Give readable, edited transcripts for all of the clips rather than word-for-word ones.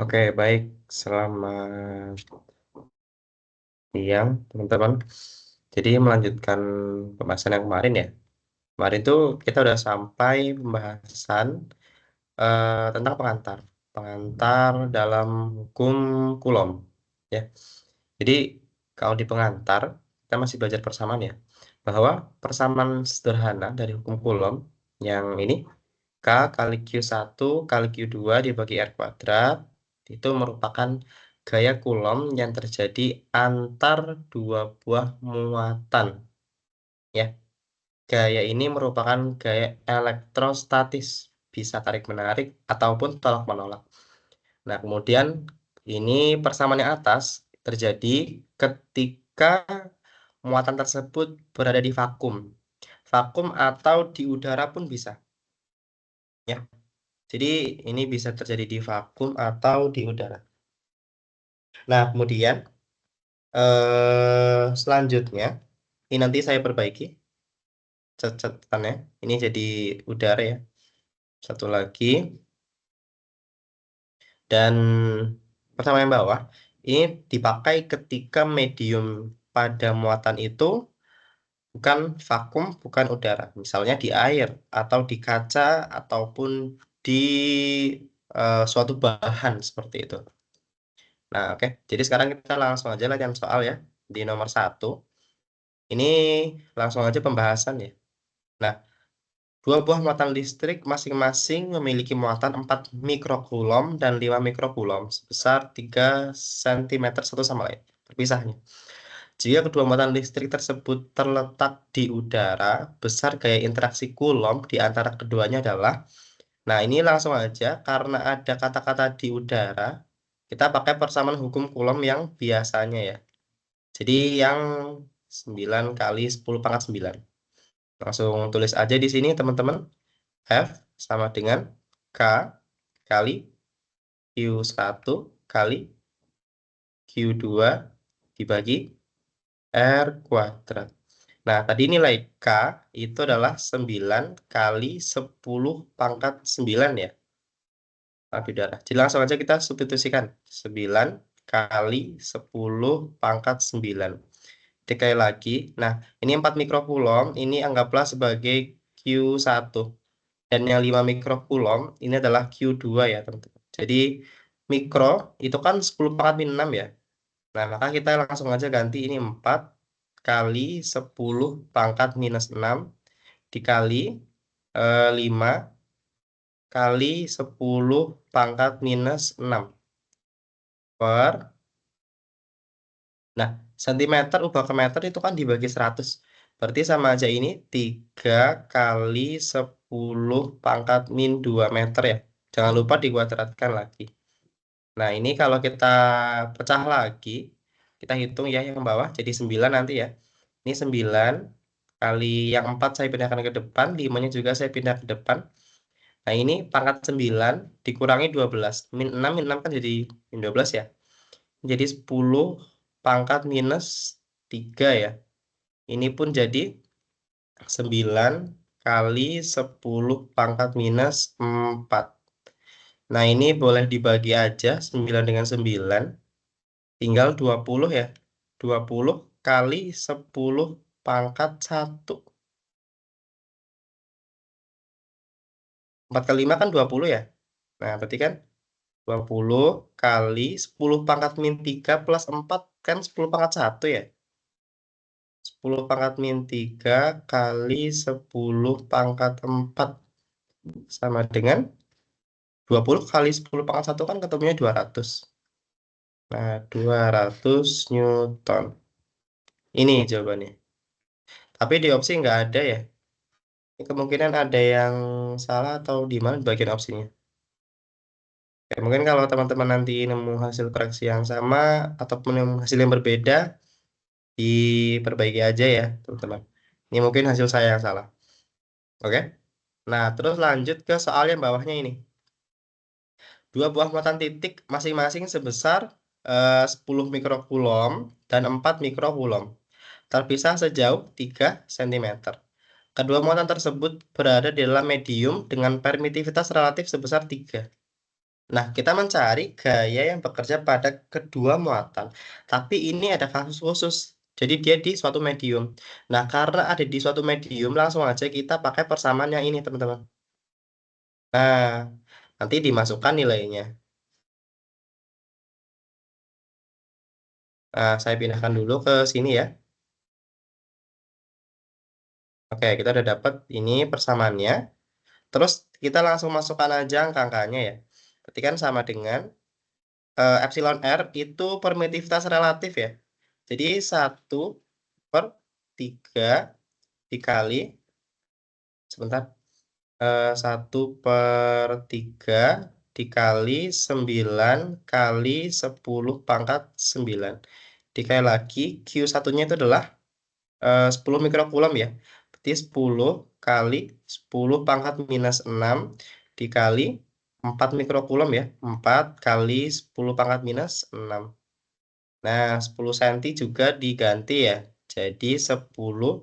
Oke, baik. Selamat siang, teman-teman. Jadi melanjutkan pembahasan yang kemarin ya. Kemarin itu kita udah sampai pembahasan tentang pengantar. Pengantar dalam hukum Coulomb. Ya. Jadi kalau di pengantar, kita masih belajar persamaan ya. Bahwa persamaan sederhana dari hukum Coulomb yang ini K kali Q1 kali Q2 dibagi R kuadrat itu merupakan gaya Coulomb yang terjadi antar dua buah muatan. Ya, gaya ini merupakan gaya elektrostatis, bisa tarik-menarik ataupun tolak-menolak. Nah, kemudian ini persamaan yang atas terjadi ketika muatan tersebut berada di vakum. Vakum atau di udara pun bisa. Ya. Jadi ini bisa terjadi di vakum atau di udara. Nah, kemudian selanjutnya ini nanti saya perbaiki catatannya. Ini jadi udara ya. Satu lagi dan pertama yang bawah ini dipakai ketika medium pada muatan itu bukan vakum, bukan udara. Misalnya di air atau di kaca ataupun di suatu bahan seperti itu. Nah, oke. Jadi sekarang kita langsung aja latihan soal ya. Di nomor 1. Ini langsung aja pembahasan ya. Nah, dua buah muatan listrik masing-masing memiliki muatan 4 mikrocoulomb dan 5 mikrocoulomb sebesar 3 cm satu sama lain. Terpisahnya. Jika kedua muatan listrik tersebut terletak di udara, besar gaya interaksi Coulomb di antara keduanya adalah. Nah, ini langsung aja karena ada kata-kata di udara, kita pakai persamaan hukum Coulomb yang biasanya ya. Jadi yang 9 kali 10 pangkat 9. Langsung tulis aja di sini teman-teman. F sama dengan K kali Q1 kali Q2 dibagi R kuadrat. Nah, tadi nilai K itu adalah 9 kali 10 pangkat 9 ya. Abdi darah. Jadi langsung aja kita substitusikan. 9 kali 10 pangkat 9. Sekali lagi. Nah, ini 4 mikrocoulomb. Ini anggaplah sebagai Q1. Dan yang 5 mikrocoulomb ini adalah Q2 ya, teman-teman. Jadi mikro itu kan 10 pangkat min 6 ya. Nah, maka kita langsung aja ganti ini 4 kali 10 pangkat minus 6 dikali 5 kali 10 pangkat minus 6 per. Nah, sentimeter ubah ke meter itu kan dibagi 100. Berarti sama aja ini 3 kali 10 pangkat min 2 meter ya. Jangan lupa dikuadratkan lagi. Nah, ini kalau kita pecah lagi, kita hitung ya yang bawah jadi 9 nanti ya. Ini 9 kali yang 4 saya pindahkan ke depan, 5-nya juga saya pindah ke depan. Nah, ini pangkat 9 dikurangi 12. Min 6 kan jadi min 12 ya. Jadi 10 pangkat minus 3 ya. Ini pun jadi 9 kali 10 pangkat minus 4. Nah, ini boleh dibagi aja 9 dengan 9. Tinggal 20 ya. 20 kali 10 pangkat 1. 4 kali 5 kan 20 ya. Nah, berarti kan 20 kali 10 pangkat min 3 plus 4 kan 10 pangkat 1 ya. 10 pangkat min 3 kali 10 pangkat 4 sama dengan 20 kali 10 pangkat 1 kan ketemunya 200. Nah, 200 Newton. Ini jawabannya. Tapi di opsi nggak ada ya. Ini kemungkinan ada yang salah atau di mana di bagian opsinya. Ya, mungkin kalau teman-teman nanti nemu hasil koreksi yang sama ataupun nemu hasil yang berbeda, diperbaiki aja ya, teman-teman. Ini mungkin hasil saya yang salah. Oke? Nah, terus lanjut ke soal yang bawahnya ini. Dua buah muatan titik masing-masing sebesar 10 mikrocoulomb dan 4 mikrocoulomb. Terpisah sejauh 3 cm. Kedua muatan tersebut berada di dalam medium dengan permitivitas relatif sebesar 3. Nah, kita mencari gaya yang bekerja pada kedua muatan. Tapi ini ada kasus khusus. Jadi dia di suatu medium. Nah, karena ada di suatu medium, langsung aja kita pakai persamaan yang ini, teman-teman. Nah, nanti dimasukkan nilainya. Nah, saya pindahkan dulu ke sini ya. Oke, kita udah dapat ini persamaannya. Terus kita langsung masukkan aja angka-angkanya ya. Berarti kan sama dengan epsilon R itu permitivitas relatif ya. Jadi 1/3 dikali, sebentar, 1/3 dikali 9 kali 10 pangkat 9. Dikali lagi, Q1-nya itu adalah 10 mikrokulom ya. Berarti 10 kali 10 pangkat minus 6 dikali 4 mikrokulom ya. 4 kali 10 pangkat minus 6. Nah, 10 cm juga diganti ya. Jadi 10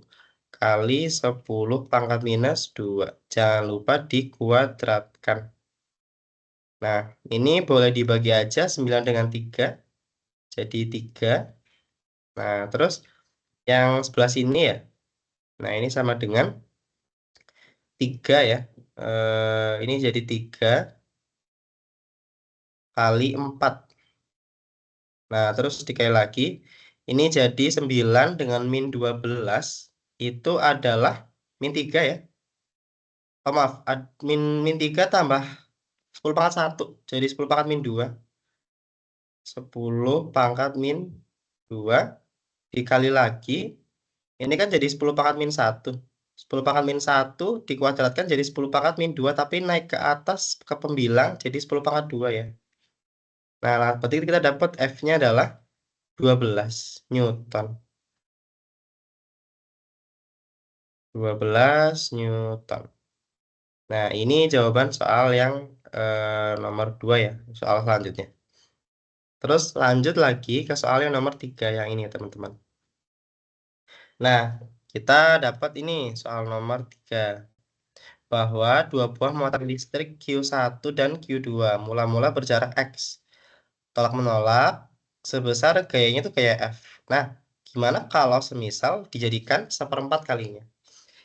kali 10 pangkat minus 2. Jangan lupa dikuadratkan. Nah, ini boleh dibagi aja 9 dengan 3. Jadi 3. Nah, terus yang sebelah sini ya. Nah, ini sama dengan 3 ya. Ini jadi 3 kali 4. Nah, terus dikali lagi. Ini jadi 9 dengan min 12. Itu adalah min 3 ya. Oh, maaf. Min 3 tambah 10 pangkat 1. Jadi 10 pangkat min 2. 10 pangkat min 2. Dikali lagi. Ini kan jadi 10 pangkat min 1. 10 pangkat min 1 dikuadratkan jadi 10 pangkat min 2. Tapi naik ke atas ke pembilang jadi 10 pangkat 2 ya. Nah, berarti kita dapat F-nya adalah 12 Newton. 12 Newton. Nah, ini jawaban soal yang nomor 2 ya, soal selanjutnya. Terus lanjut lagi ke soal yang nomor 3 yang ini, teman-teman. Nah, kita dapat ini soal nomor 3. Bahwa dua buah muatan listrik Q1 dan Q2 mula-mula berjarak X. Tolak-menolak sebesar gayanya itu gaya F. Nah, gimana kalau semisal dijadikan 1/4 kalinya?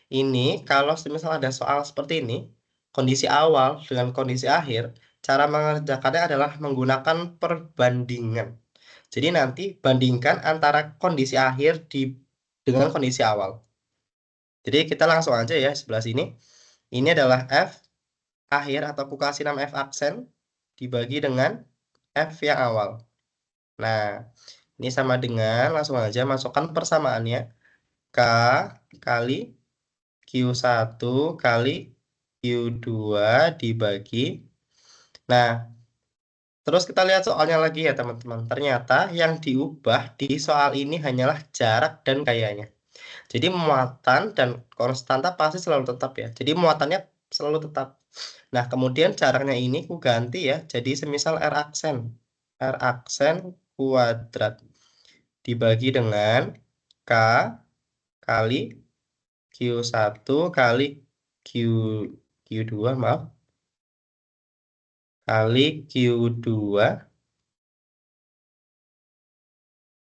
Ini kalau semisal ada soal seperti ini, kondisi awal dengan kondisi akhir, cara mengerjakannya adalah menggunakan perbandingan. Jadi nanti bandingkan antara kondisi akhir dengan kondisi awal. Jadi kita langsung aja ya sebelah sini. Ini adalah F akhir atau aku kasih nama F aksen dibagi dengan F yang awal. Nah, ini sama dengan langsung aja masukkan persamaannya. K kali Q1 kali Q2 dibagi. Nah, terus kita lihat soalnya lagi ya teman-teman. Ternyata yang diubah di soal ini hanyalah jarak dan gayanya. Jadi muatan dan konstanta pasti selalu tetap ya. Jadi muatannya selalu tetap. Nah, kemudian jaraknya ini ku ganti ya. Jadi semisal R aksen. R aksen kuadrat dibagi dengan K kali Q1 kali Q, Q2 maaf. Kali Q2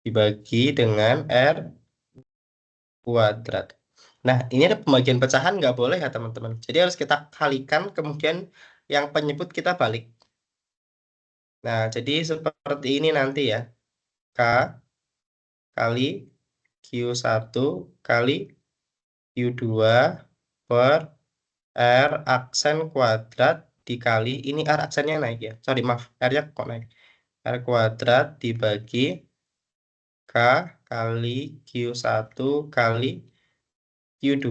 dibagi dengan R kuadrat. Nah, ini ada pembagian pecahan nggak boleh ya teman-teman. Jadi harus kita kalikan, kemudian yang penyebut kita balik. Nah, jadi seperti ini nanti ya. K kali Q1 kali Q2 per R aksen kuadrat dikali, ini R aksennya naik ya. Sorry, maaf, R-nya kok naik. R kuadrat dibagi K kali Q1 kali Q2.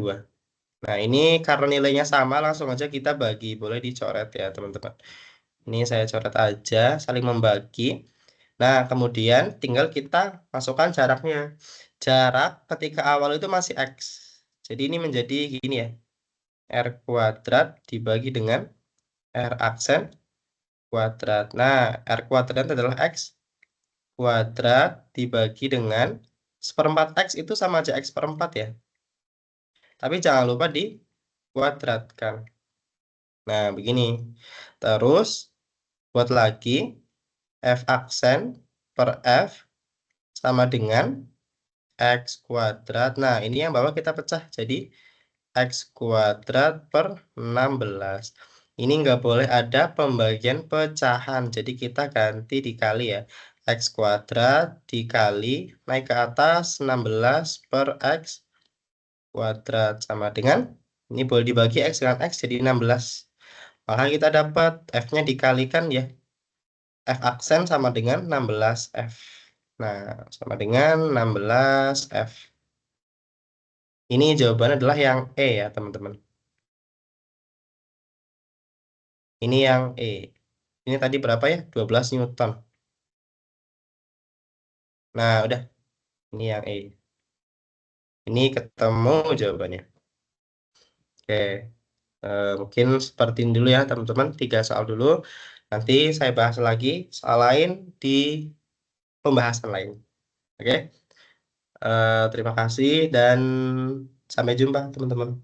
Nah, ini karena nilainya sama, langsung aja kita bagi. Boleh dicoret ya, teman-teman. Ini saya coret aja, saling membagi. Nah, kemudian tinggal kita masukkan jaraknya. Jarak ketika awal itu masih X. Jadi ini menjadi gini ya. R kuadrat dibagi dengan R aksen kuadrat. Nah, R kuadrat adalah X kuadrat dibagi dengan 1/4 X itu sama aja X per 4 ya. Tapi jangan lupa dikuadratkan. Nah, begini. Terus Buat lagi, F aksen per F sama dengan X kuadrat. Nah, ini yang bawah kita pecah. Jadi, X kuadrat per 16. Ini nggak boleh ada pembagian pecahan. Jadi, kita ganti dikali ya. X kuadrat dikali naik ke atas 16 per X kuadrat. Sama dengan, ini boleh dibagi X dengan X jadi 16. Maka kita dapat F-nya dikalikan ya. F aksen sama dengan 16F. Nah, sama dengan 16F. Ini jawabannya adalah yang E ya, teman-teman. Ini yang E. Ini tadi berapa ya? 12 Newton. Nah, udah. Ini yang E. Ini ketemu jawabannya. Oke. Mungkin seperti ini dulu ya, teman-teman. 3 soal dulu. Nanti saya bahas lagi soal lain di pembahasan lain. Oke. Terima kasih dan sampai jumpa, teman-teman.